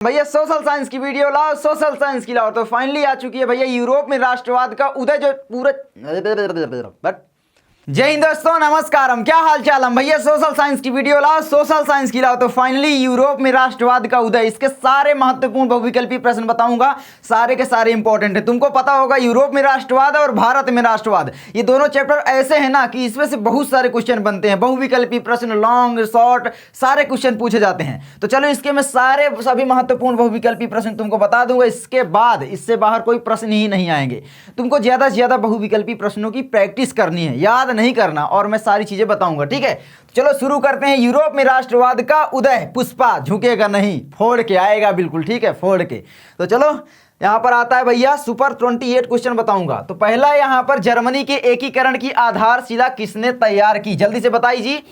भैया social science की video लाओ, सोशल साइंस की लाओ। तो फाइनली आ चुकी है भैया यूरोप में राष्ट्रवाद का उदय, जो पूरा बट जय हिंद दोस्तों, नमस्कार। क्या हाल चाल हम भैया सोशल साइंस की वीडियो लाओ, सोशल साइंस की लाओ। तो फाइनली यूरोप में राष्ट्रवाद का उदय, इसके सारे महत्वपूर्ण बहुविकल्पी प्रश्न बताऊंगा, सारे के सारे इंपॉर्टेंट है। तुमको पता होगा यूरोप में राष्ट्रवाद और भारत में राष्ट्रवाद, ये दोनों चैप्टर ऐसे हैं ना कि इसमें से बहुत सारे क्वेश्चन बनते हैं, बहुविकल्पी प्रश्न, लॉन्ग शॉर्ट सारे क्वेश्चन पूछे जाते हैं। तो चलो इसके मैं सारे सभी महत्वपूर्ण बहुविकल्पी प्रश्न तुमको बता दूंगा। इसके बाद इससे बाहर कोई प्रश्न ही नहीं आएंगे। तुमको ज्यादा से ज्यादा बहुविकल्पी प्रश्नों की प्रैक्टिस करनी है, याद नहीं करना, और मैं सारी चीजें बताऊंगा, ठीक है। चलो शुरू करते हैं। यूरोप में राष्ट्रवाद का उदय, पुष्पा झुकेगा नहीं, फोड़ के आएगा, बिल्कुल ठीक है, फोड़ के। तो चलो यहां पर आता है भैया सुपर 28 क्वेश्चन बताऊंगा। तो पहला यहां पर जर्मनी के एकीकरण की आधारशिला किसने तैयार की, जल्दी से बताइए जी,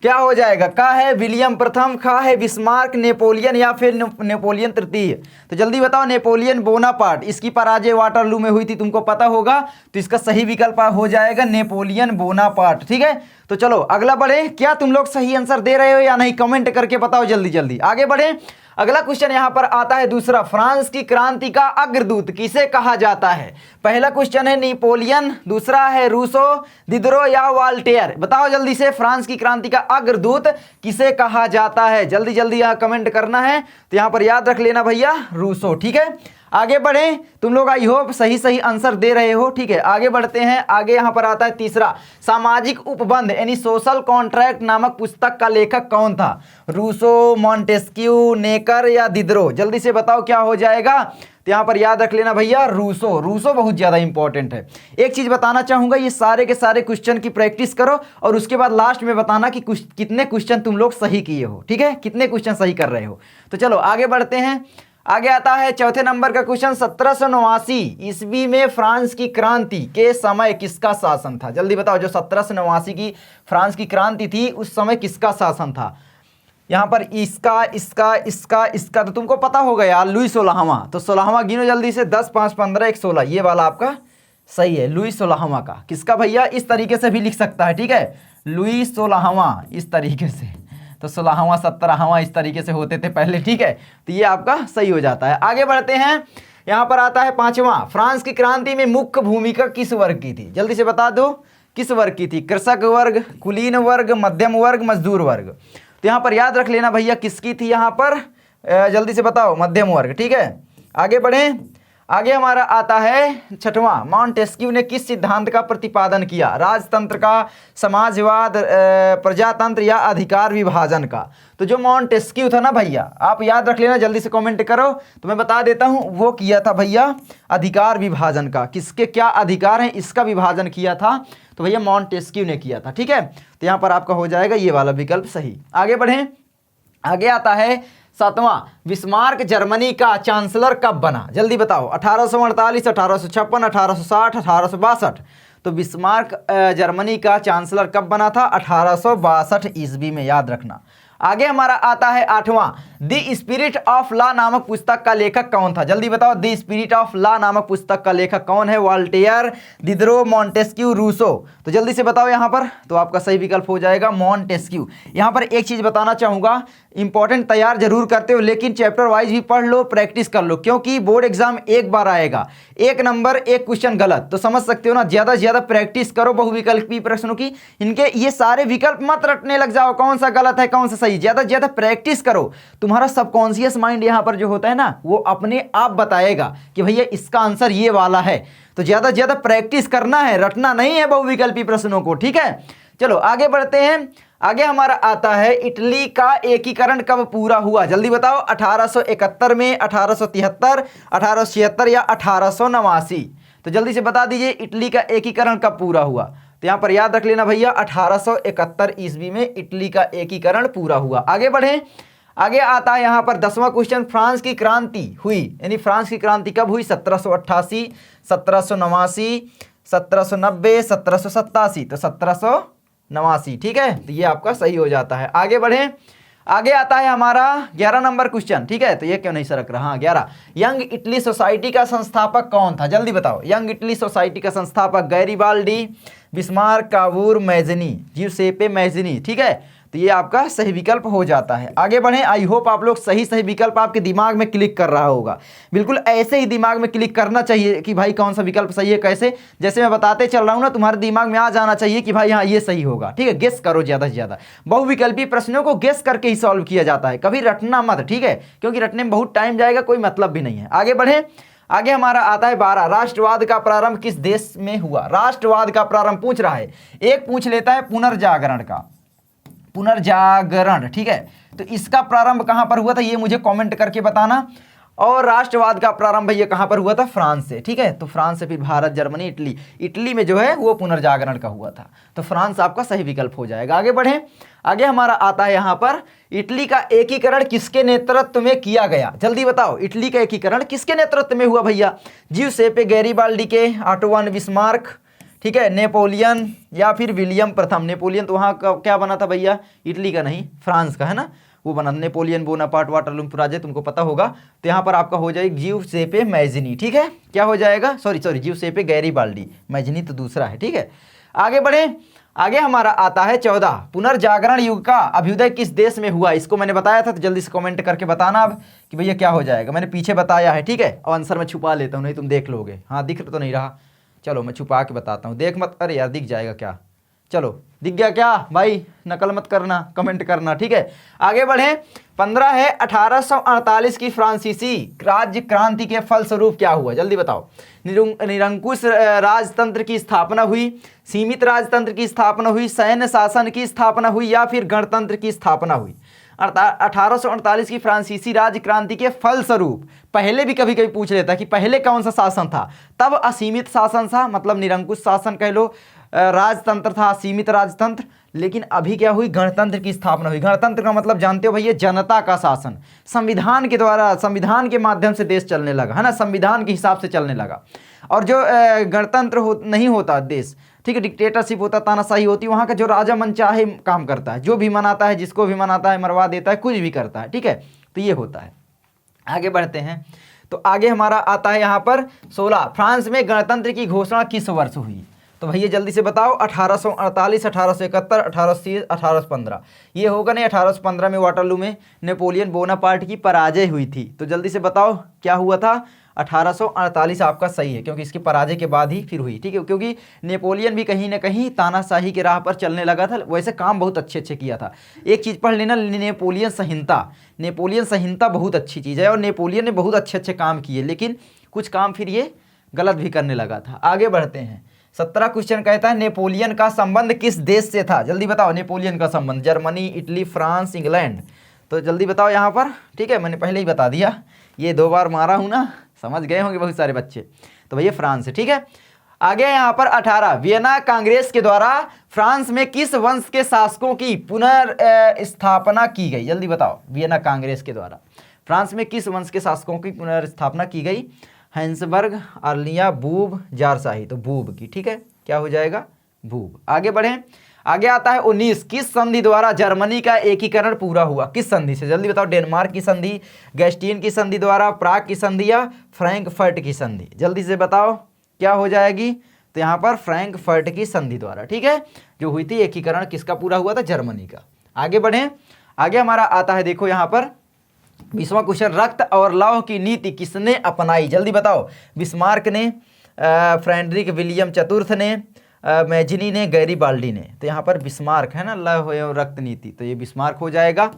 क्या हो जाएगा? का है विलियम प्रथम, खा है बिस्मार्क, नेपोलियन या फिर नेपोलियन तृतीय। तो जल्दी बताओ। नेपोलियन बोनापार्ट, इसकी पराजय वाटरलू में हुई थी, तुमको पता होगा। तो इसका सही विकल्प हो जाएगा नेपोलियन बोनापार्ट, ठीक है। तो चलो अगला बढ़े। क्या तुम लोग सही आंसर दे रहे हो या नहीं, कमेंट करके बताओ जल्दी जल्दी। आगे बढ़े। अगला क्वेश्चन यहां पर आता है दूसरा, फ्रांस की क्रांति का अग्रदूत किसे कहा जाता है? पहला क्वेश्चन है नेपोलियन, दूसरा है रूसो, दिदरो या वाल्टेयर। बताओ जल्दी से, फ्रांस की क्रांति का अग्रदूत किसे कहा जाता है? जल्दी जल्दी यहां कमेंट करना है। तो यहां पर याद रख लेना भैया, रूसो, ठीक है। आगे बढ़े। तुम लोग आई होप सही आंसर दे रहे हो, ठीक है। आगे बढ़ते हैं। आगे यहां पर आता है तीसरा, सामाजिक उपबंध यानी सोशल कॉन्ट्रैक्ट नामक पुस्तक का लेखक कौन था? रूसो, मॉन्टेस्क्यू, नेकर या दिदरो। जल्दी से बताओ क्या हो जाएगा। तो यहां पर याद रख लेना भैया, रूसो। रूसो बहुत ज्यादा इंपॉर्टेंट है। एक चीज बताना चाहूंगा, ये सारे के सारे क्वेश्चन की प्रैक्टिस करो और उसके बाद लास्ट में बताना कि कितने क्वेश्चन तुम लोग सही किए हो, ठीक है, कितने क्वेश्चन सही कर रहे हो। तो चलो आगे बढ़ते हैं। आगे आता है चौथे नंबर का क्वेश्चन, 1789 ईस्वी में फ्रांस की क्रांति के समय किसका शासन था? जल्दी बताओ। जो 1789 की फ्रांस की क्रांति थी उस समय किसका शासन था? यहां पर इसका तो तुमको पता होगा यार, लुई 16वां। तो 16वां गिनो जल्दी से, 10, 5, 15, 1, 16, ये वाला आपका सही है, लुई 16वां का। किसका भैया? इस तरीके से भी लिख सकता है, ठीक है, लुई 16वां, इस तरीके से। तो 16वां 17वां इस तरीके से होते थे पहले, ठीक है। तो ये आपका सही हो जाता है। आगे बढ़ते हैं। यहां पर आता है पांचवा, फ्रांस की क्रांति में मुख्य भूमिका किस वर्ग की थी? जल्दी से बता दो, किस वर्ग की थी? कृषक वर्ग, कुलीन वर्ग, मध्यम वर्ग, मजदूर वर्ग। तो यहां पर याद रख लेना भैया किसकी थी यहां पर, जल्दी से बताओ, मध्यम वर्ग, ठीक है। आगे बढ़े। आगे हमारा आता है छठवां, मॉन्टेस्क्यू ने किस सिद्धांत का प्रतिपादन किया? राजतंत्र का, समाजवाद, प्रजातंत्र या अधिकार विभाजन का? तो जो मॉन्टेस्क्यू था ना भैया, आप याद रख लेना, जल्दी से कमेंट करो। तो मैं बता देता हूं, वो किया था भैया अधिकार विभाजन का। किसके क्या अधिकार हैं इसका विभाजन किया था, तो भैया मॉन्टेस्क्यू ने किया था, ठीक है। तो यहां पर आपका हो जाएगा ये वाला विकल्प सही। आगे बढ़े। आगे आता है सातवां, बिस्मार्क जर्मनी का चांसलर कब बना? जल्दी बताओ। 1848, 1856, 1860, 1862। तो बिस्मार्क जर्मनी का चांसलर कब बना था? 1862 ईस्वी में, याद रखना। आगे हमारा आता है आठवां, द स्पिरिट ऑफ लॉ नामक पुस्तक का लेखक कौन था? जल्दी बताओ। द स्पिरिट ऑफ लॉ नामक पुस्तक का लेखक कौन है? Voltaire, Diderot, Montesquieu, Rousseau. तो जल्दी से बताओ यहां पर। तो आपका सही विकल्प हो जाएगा मॉन्टेस्क्यू। यहां पर एक चीज बताना चाहूंगा, इंपॉर्टेंट तैयार जरूर करते हो लेकिन चैप्टर वाइज भी पढ़ लो, प्रैक्टिस कर लो, क्योंकि बोर्ड एग्जाम एक बार आएगा, एक नंबर एक क्वेश्चन गलत। तो समझ सकते हो ना, ज्यादा से ज्यादा प्रैक्टिस करो बहुविकल्पी प्रश्नों की। इनके ये सारे विकल्प मत रटने लग जाओ, कौन सा गलत है कौन सा सही। ज्यादा से ज्यादा प्रैक्टिस करो। तुम्हारा सबकॉन्शियस माइंड यहां पर जो होता है ना, वो अपने आप बताएगा कि भैया इसका आंसर ये वाला है। तो ज्यादा से ज्यादा प्रैक्टिस करना है, रटना नहीं है बहुविकल्पी प्रश्नों को, ठीक है। चलो आगे बढ़ते हैं। आगे हमारा आता है, इटली का एकीकरण कब पूरा हुआ? जल्दी बताओ। 1871 में, 1873, 1876 या 1889? तो जल्दी से बता दीजिए, इटली का एकीकरण कब पूरा हुआ? तो यहां पर याद रख लेना भैया, 1871 ईस्वी में इटली का एकीकरण पूरा हुआ। आगे बढ़े। आगे आता है यहां पर 10वां क्वेश्चन, फ्रांस की क्रांति हुई यानी फ्रांस की क्रांति कब हुई? 1788, 1789, 1790, 1787। तो 1789, ठीक है। तो ये आपका सही हो जाता है। आगे बढ़े। आगे आता है हमारा 11 नंबर क्वेश्चन, ठीक है। तो ये क्यों नहीं सरक रहा? 11, यंग इटली सोसाइटी का संस्थापक कौन था? जल्दी बताओ। यंग इटली सोसाइटी का संस्थापक Garibaldi, Bismarck, Cavour, Mazzini, Giuseppe Mazzini, ठीक है। तो ये आपका सही विकल्प हो जाता है। आगे बढ़ें। आई होप आप लोग सही सही विकल्प आपके दिमाग में क्लिक कर रहा होगा। बिल्कुल ऐसे ही दिमाग में क्लिक करना चाहिए कि भाई कौन सा विकल्प सही है, कैसे, जैसे मैं बताते चल रहा हूँ ना, तुम्हारे दिमाग में आ जाना चाहिए कि भाई हाँ ये सही होगा। ठीक है, गेस करो ज़्यादा से ज़्यादा। बहुविकल्पी प्रश्नों को गेस करके ही सॉल्व किया जाता है, कभी रटना मत। ठीक है, क्योंकि रटने में बहुत टाइम जाएगा, कोई मतलब भी नहीं है। आगे बढ़ें। आगे हमारा आता है 12, राष्ट्रवाद का प्रारंभ किस देश में हुआ। राष्ट्रवाद का प्रारंभ पूछ रहा है। एक पूछ लेता है पुनर्जागरण का, पुनर्जागरण। ठीक है, तो इसका प्रारंभ कहां पर हुआ था ये मुझे कमेंट करके बताना। और राष्ट्रवाद का प्रारंभ ये कहां पर हुआ था, फ्रांस से। ठीक है, तो फ्रांस से फिर भारत, जर्मनी, इटली, इटली में जो है वो पुनर्जागरण का हुआ था, तो फ्रांस आपका सही विकल्प हो जाएगा। आगे बढ़ें। आगे हमारा आता है यहां पर, इटली का एकीकरण किसके नेतृत्व में किया गया। जल्दी बताओ, इटली का एकीकरण किसके नेतृत्व में हुआ भैया। जिउसेppe गैरिबाल्डी के, ऑटो वन बिस्मार्क, ठीक है, नेपोलियन, या फिर विलियम प्रथम। नेपोलियन तो वहाँ का क्या बना था भैया, इटली का नहीं, फ्रांस का है ना, वो बना नेपोलियन बोनापार्ट वाटरलू पराजय, तुमको पता होगा। तो यहाँ पर आपका हो जाएगा जिउसेppe मैज़िनी। ठीक है, क्या हो जाएगा, सॉरी जिउसेppe गैरिबाल्डी, मैज़िनी तो दूसरा है। ठीक है, आगे बढ़े। आगे हमारा आता है 14, पुनर्जागरण युग का अभ्युदय किस देश में हुआ। इसको मैंने बताया था, तो जल्दी से कमेंट करके बताना अब कि भैया क्या हो जाएगा। मैंने पीछे बताया है। ठीक है, और आंसर मैं छुपा लेता हूँ, नहीं तुम देख लोगे। हाँ, दिख तो नहीं रहा, चलो मैं छुपा के बताता हूँ, देख मत, अरे यार दिख जाएगा क्या, चलो दिख गया क्या भाई, नकल मत करना, कमेंट करना। ठीक है, आगे बढ़े। 15 है, 1848 की फ्रांसीसी राज्य क्रांति के फलस्वरूप क्या हुआ। जल्दी बताओ। निरंकुश राजतंत्र की स्थापना हुई, सीमित राजतंत्र की स्थापना हुई, सैन्य शासन की स्थापना हुई, या फिर गणतंत्र की स्थापना हुई। 1848 की फ्रांसीसी राज्य क्रांति के फलस्वरूप, पहले भी कभी कभी पूछ लेता है कि पहले कौन सा शासन था। तब असीमित शासन था, मतलब निरंकुश शासन कह लो, राजतंत्र था, सीमित राजतंत्र। लेकिन अभी क्या हुई, गणतंत्र की स्थापना हुई। गणतंत्र का मतलब जानते हो भैया, जनता का शासन, संविधान के द्वारा, संविधान के माध्यम से देश चलने लगा, है ना, संविधान के हिसाब से चलने लगा। और जो गणतंत्र नहीं होता देश, ठीक है, डिक्टेटरशिप होता, तानाशाही होती, वहाँ का जो राजा मन चाहे काम करता है, जो भी मनाता है, जिसको भी मनाता है मरवा देता है, कुछ भी करता है। ठीक है, तो ये होता है। आगे बढ़ते हैं। तो आगे हमारा आता है यहाँ पर 16, फ्रांस में गणतंत्र की घोषणा किस वर्ष हुई। तो भैया जल्दी से बताओ, 1848, 1871, 1830, 1815। ये होगा नहीं, 1815 में वाटरलू में नेपोलियन बोनापार्ट की पराजय हुई थी। तो जल्दी से बताओ क्या हुआ था, 1848 आपका सही है, क्योंकि इसकी पराजय के बाद ही फिर हुई। ठीक है, क्योंकि नेपोलियन भी कहीं ना कहीं तानाशाही के राह पर चलने लगा था। वैसे काम बहुत अच्छे अच्छे किया था। एक चीज़ पढ़ लेना, नेपोलियन संहिता, नेपोलियन संहिता बहुत अच्छी चीज़ है, और नेपोलियन ने बहुत अच्छे अच्छे काम किए, लेकिन कुछ काम फिर ये गलत भी करने लगा था। आगे बढ़ते हैं। 17 क्वेश्चन कहता है, नेपोलियन का संबंध किस देश से था। जल्दी बताओ, नेपोलियन का संबंध जर्मनी, इटली, फ्रांस, इंग्लैंड। तो जल्दी बताओ यहाँ पर। ठीक है, मैंने पहले ही बता दिया, ये 2 बार मारा हूँ ना, समझ गए होंगे बहुत सारे बच्चे। तो भैया फ्रांस है। ठीक है, आगे यहाँ पर 18, वियना कांग्रेस के द्वारा फ्रांस में किस वंश के शासकों की पुनर्स्थापना की गई। जल्दी बताओ, वियना कांग्रेस के द्वारा फ्रांस में किस वंश के शासकों की पुनर्स्थापना की गई। हैंसबर्ग, अर्लिया, बूब, जारशाही। तो बूब की। ठीक है, क्या हो जाएगा, बूब। आगे बढ़ें। आगे आता है 19, किस संधि द्वारा जर्मनी का एकीकरण पूरा हुआ। किस संधि से, जल्दी बताओ। डेनमार्क की संधि, गैस्टीन की संधि द्वारा, प्राग की संधि, या फ्रैंकफर्ट की संधि। जल्दी से बताओ क्या हो जाएगी। तो यहाँ पर फ्रैंकफर्ट की संधि द्वारा, ठीक है, जो हुई थी, एकीकरण किसका पूरा हुआ था, जर्मनी का। आगे बढ़ें। आगे हमारा आता है, देखो यहाँ पर 20वां क्वेश्चन, रक्त और लौह की नीति किसने अपनाई। जल्दी बताओ। बिस्मार्क ने, फ्रेडरिक विलियम चतुर्थ ने, मैजिनी ने, गैरिबाल्डी ने। तो यहाँ पर बिस्मार्क है ना, लौह एवं रक्त नीति, तो ये बिस्मार्क हो जाएगा।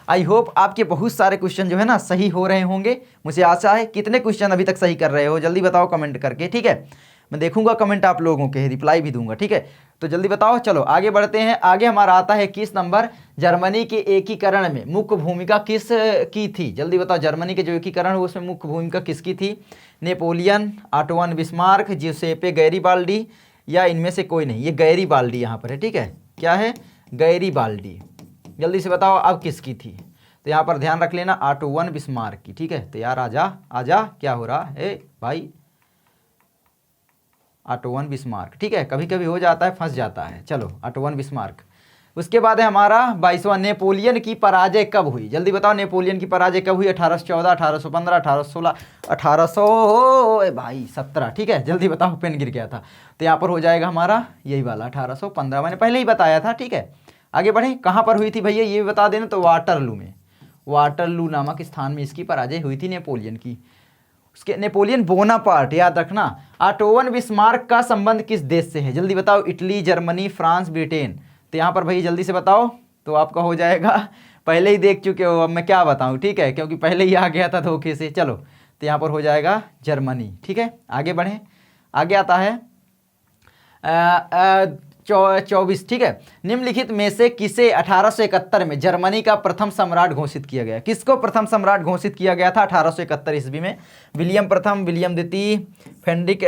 आई होप आपके बहुत सारे क्वेश्चन जो है ना सही हो रहे होंगे, मुझे आशा है। कितने क्वेश्चन अभी तक सही कर रहे हो जल्दी बताओ कमेंट करके, ठीक है। मैं देखूंगा कमेंट आप लोगों के, रिप्लाई भी दूंगा, ठीक है। तो जल्दी बताओ। चलो आगे बढ़ते हैं। आगे हमारा आता है 21 नंबर, जर्मनी के एकीकरण में मुख्य भूमिका किस की थी। जल्दी बताओ, जर्मनी के जो एकीकरण हुआ उसमें मुख्य भूमिका किसकी थी। Napoleon, Otto von Bismarck, Giuseppe Garibaldi, या इनमें से कोई नहीं। ये गैरिबाल्डी यहाँ पर है, ठीक है। क्या है, गैरिबाल्डी। जल्दी से बताओ अब किसकी थी। तो यहाँ पर ध्यान रख लेना, ऑटो वन बिस्मार्क की, ठीक है। तो यार आजा आजा, क्या हो रहा है भाई, ऑटो वन बिस्मार्क, ठीक है। कभी कभी हो जाता है, फंस जाता है। चलो ऑटो वन बिस्मार्क। उसके बाद है हमारा 22वां, नेपोलियन की पराजय कब हुई। जल्दी बताओ, नेपोलियन की पराजय कब हुई। 1814, 1815, 1816, 1800 भाई 17, ठीक है। जल्दी बताओ, पेन गिर गया था। तो यहाँ पर हो जाएगा हमारा यही वाला 1815, मैंने पहले ही बताया था, ठीक है। आगे बढ़ें, कहाँ पर हुई थी भैया ये भी बता देना। तो वाटरलू में, वाटरलू नामक स्थान में इसकी पराजय हुई थी नेपोलियन की। उसके नेपोलियन बोनापार्ट, याद रखना। ऑटोवन बिस्मार्क का संबंध किस देश से है, जल्दी बताओ। Italy, Germany, France, Britain. तो यहाँ पर भैया जल्दी से बताओ, तो आपका हो जाएगा, पहले ही देख चुके हो, अब मैं क्या बताऊँ, ठीक है, क्योंकि पहले ही आ गया था धोखे से। चलो, तो यहाँ पर हो जाएगा जर्मनी, ठीक है। आगे बढ़ें, आगे आता है 24, ठीक है। निम्नलिखित में से किसे 1871 में जर्मनी का प्रथम सम्राट घोषित किया गया। किसको प्रथम सम्राट घोषित किया गया था 1871 ईस्वी में? विलियम प्रथम, विलियम द्वितीय, फेंड्रिक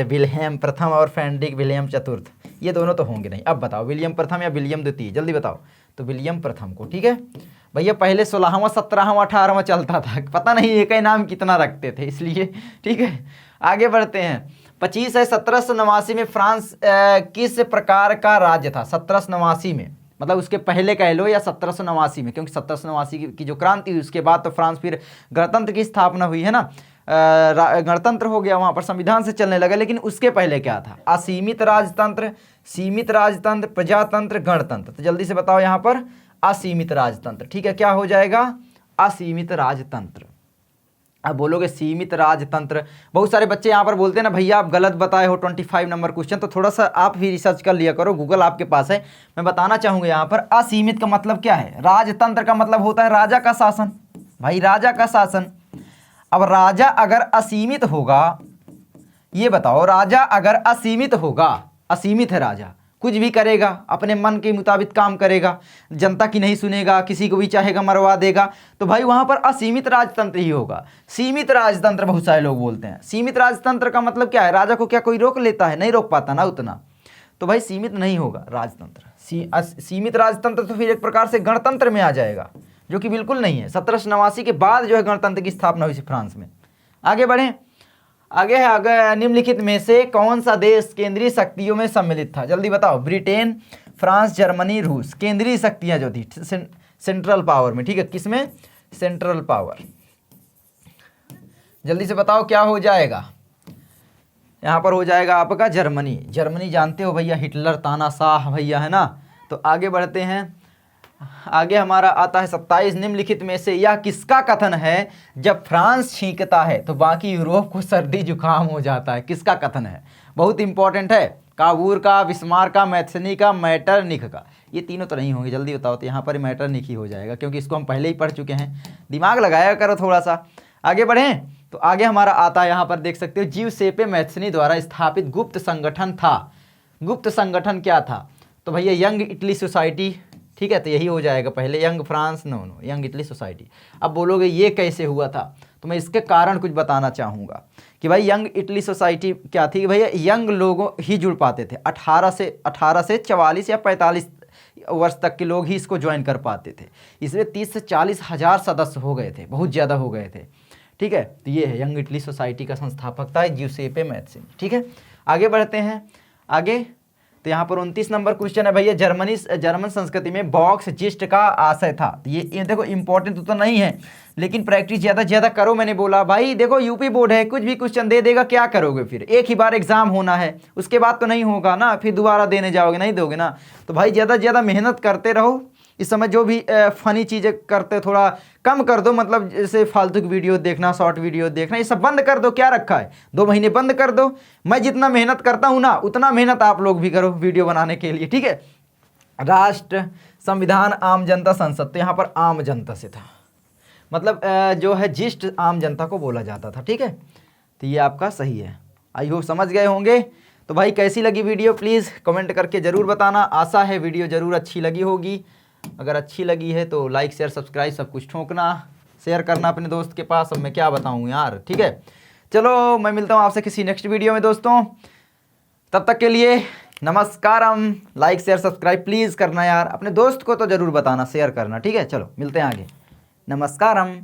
विल्हेम प्रथम और फेंड्रिक विलियम चतुर्थ। ये दोनों तो होंगे नहीं। अब बताओ विलियम प्रथम या विलियम द्वितीय, जल्दी बताओ। तो विलियम प्रथम को, ठीक है भैया। पहले 16वां, 17वां, 18वां चलता था, पता नहीं एक ही नाम कितना रखते थे, इसलिए, ठीक है। आगे बढ़ते हैं। 25 है 1789 में फ्रांस किस प्रकार का राज्य था? 1789 में, मतलब उसके पहले कह लो या 1789 में, क्योंकि 1789 की जो क्रांति हुई उसके बाद तो फ्रांस फिर गणतंत्र की स्थापना हुई है ना, गणतंत्र हो गया, वहाँ पर संविधान से चलने लगा। लेकिन उसके पहले क्या था? असीमित राजतंत्र, सीमित राजतंत्र, प्रजातंत्र, गणतंत्र। तो जल्दी से बताओ यहाँ पर असीमित राजतंत्र, ठीक है। क्या हो जाएगा? असीमित राजतंत्र। अब बोलोगे सीमित राजतंत्र, बहुत सारे बच्चे यहाँ पर बोलते हैं ना भैया आप गलत बताए हो 25 नंबर क्वेश्चन, तो थोड़ा सा आप भी रिसर्च कर लिया करो, गूगल आपके पास है। मैं बताना चाहूँगा यहाँ पर असीमित का मतलब क्या है। राजतंत्र का मतलब होता है राजा का शासन, भाई राजा का शासन। अब राजा अगर असीमित होगा, ये बताओ, राजा अगर असीमित होगा, असीमित है राजा, कुछ भी करेगा, अपने मन के मुताबिक काम करेगा, जनता की नहीं सुनेगा, किसी को भी चाहेगा मरवा देगा, तो भाई वहाँ पर असीमित राजतंत्र ही होगा। सीमित राजतंत्र बहुत सारे लोग बोलते हैं। सीमित राजतंत्र का मतलब क्या है? राजा को क्या कोई रोक लेता है? नहीं रोक पाता ना उतना, तो भाई सीमित नहीं होगा राजतंत्र। सीमित राजतंत्र तो फिर एक प्रकार से गणतंत्र में आ जाएगा, जो कि बिल्कुल नहीं है। 1789 के बाद जो है गणतंत्र की स्थापना हुई थी फ्रांस में। आगे बढ़ें, आगे है, अगर निम्नलिखित में से कौन सा देश केंद्रीय शक्तियों में सम्मिलित था? जल्दी बताओ। ब्रिटेन, फ्रांस, जर्मनी, रूस। केंद्रीय शक्तियां जो थी सेंट्रल पावर में, ठीक है। किसमें? Central power. जल्दी से बताओ क्या हो जाएगा? यहाँ पर हो जाएगा आपका जर्मनी। जर्मनी जानते हो भैया, हिटलर तानाशाह भैया, है ना। तो आगे बढ़ते हैं, आगे हमारा आता है 27। निम्नलिखित में से यह किसका कथन है? जब फ्रांस छींकता है तो बाकी यूरोप को सर्दी जुकाम हो जाता है। किसका कथन है? बहुत इंपॉर्टेंट है। काबूर का, बिस्मार्क का, मैथनी का, मैटरनिख का। ये तीनों तो नहीं होंगे, जल्दी बताओ। तो यहाँ पर मैटरनिख ही हो जाएगा, क्योंकि इसको हम पहले ही पढ़ चुके हैं, दिमाग लगाया करो थोड़ा सा। आगे बढ़ें, तो आगे हमारा आता है, यहाँ पर देख सकते हो, जिउसेppe मैथनी द्वारा स्थापित गुप्त संगठन था। गुप्त संगठन क्या था? तो भैया यंग इटली सोसाइटी, ठीक है। तो यही हो जाएगा पहले, young France, no young Italy society. अब बोलोगे ये कैसे हुआ था? तो मैं इसके कारण कुछ बताना चाहूँगा कि भाई यंग इटली सोसाइटी क्या थी? भैया यंग लोग ही जुड़ पाते थे, 18 से 44 या 45 वर्ष तक के लोग ही इसको ज्वाइन कर पाते थे। इसमें 30 से 40 हज़ार सदस्य हो गए थे, बहुत ज़्यादा हो गए थे, ठीक है। तो ये है यंग इटली सोसाइटी का संस्थापक था जिउसेppe मैथनी, ठीक है। आगे बढ़ते हैं, आगे तो यहाँ पर 29 नंबर क्वेश्चन है भैया, जर्मन संस्कृति में बॉक्स जिस्ट का आशय था। तो ये देखो इंपॉर्टेंट तो नहीं है, लेकिन प्रैक्टिस ज़्यादा से ज़्यादा करो। मैंने बोला भाई देखो यूपी बोर्ड है, कुछ भी क्वेश्चन दे देगा, क्या करोगे फिर? एक ही बार एग्जाम होना है, उसके बाद तो नहीं होगा ना, फिर दोबारा देने जाओगे, नहीं दोगे ना। तो भाई ज़्यादा से ज़्यादा मेहनत करते रहो। इस समय जो भी फ़नी चीज़ें करते थोड़ा कम कर दो, मतलब जैसे फालतू की वीडियो देखना, शॉर्ट वीडियो देखना, ये सब बंद कर दो। क्या रखा है? 2 महीने बंद कर दो। मैं जितना मेहनत करता हूँ ना, उतना मेहनत आप लोग भी करो वीडियो बनाने के लिए, ठीक है। राष्ट्र, संविधान, आम जनता, संसद। तो यहाँ पर आम जनता से था, मतलब जो है जिस्ट आम जनता को बोला जाता था, ठीक है। तो ये आपका सही है। आई होप समझ गए होंगे। तो भाई कैसी लगी वीडियो प्लीज़ कमेंट करके ज़रूर बताना। आशा है वीडियो ज़रूर अच्छी लगी होगी। अगर अच्छी लगी है तो लाइक शेयर सब्सक्राइब सब कुछ ठोकना, शेयर करना अपने दोस्त के पास। अब मैं क्या बताऊँ यार, ठीक है। चलो मैं मिलता हूँ आपसे किसी नेक्स्ट वीडियो में दोस्तों, तब तक के लिए नमस्कारम। लाइक शेयर सब्सक्राइब प्लीज़ करना यार, अपने दोस्त को तो ज़रूर बताना, शेयर करना, ठीक है। चलो मिलते हैं आगे, नमस्कारम।